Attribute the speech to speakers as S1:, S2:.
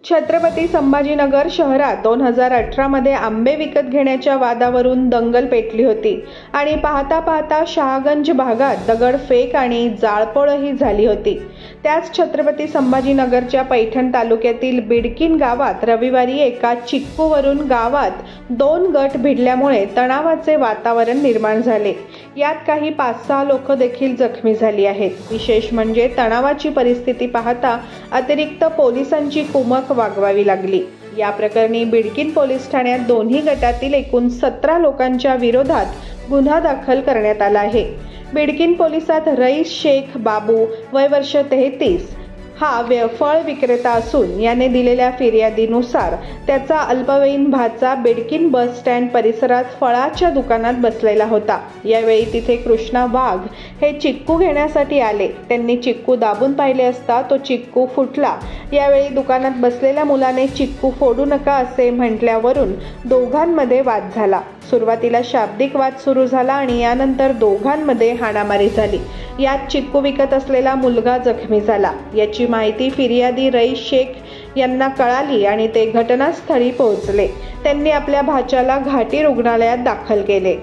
S1: छत्रपती संभाजीनगर शहरात 2018 मध्ये आंबे विकत घेण्याच्या वादावरून दंगल पेटली होती आणि पाहता पाहता शहागंज भागात दगडफेक आणि जाळपोळही झाली होती। त्याच छत्रपती संभाजीनगरच्या पैठण तालुक्यातील बिडकीन गावात रविवारी एका चिक्कूवरून गावात 2 गट भिडल्यामुळे तणावाचे वातावरण निर्माण झाले। यात काही 5-6 लोक देखील जखमी झाली आहेत। विशेष म्हणजे तणावाची परिस्थिती पाहता अतिरिक्त पोलिसांची कुमक वागवावी लागली। या प्रकरणी बिडकीन पोलीस ठाण्यात दोन्ही गटातील एकूण 17 लोकांच्या विरोधात गुन्हा दाखल करण्यात आला आहे। बिडकीन पोलिसात रईस शेख बाबू वय वर्ष 33 हा फळ विक्रेता असून याने दिलेल्या फिर्यादीनुसार त्याचा अल्पवयीन भाचा बिडकीन बस स्टँड परिसरात फळाच्या दुकानात बसलेला होता। यावेळी तिथे कृष्णा वाघ हे चिक्कू घेण्यासाठी आले। त्यांनी चिक्कू दाबून पाहिले असता तो चिक्कू फुटला। यावेळी दुकानात बसलेल्या मुलाने चिक्कू फोडू नका असे म्हटल्यावरून दोघांमध्ये वाद झाला। सुरुवातीला शाब्दिक वाद सुरू झाला आणि यानंतर दोघांमध्ये हाणामारी झाली। यात चिक्कू विकत असलेला मुलगा जखमी झाला। याची माहिती फिर्यादी रईस शेख यांना कळाली आणि ते घटनास्थळी पोहोचले। त्यांनी आपल्या भाच्याला घाटी रुग्णालयात दाखल केले।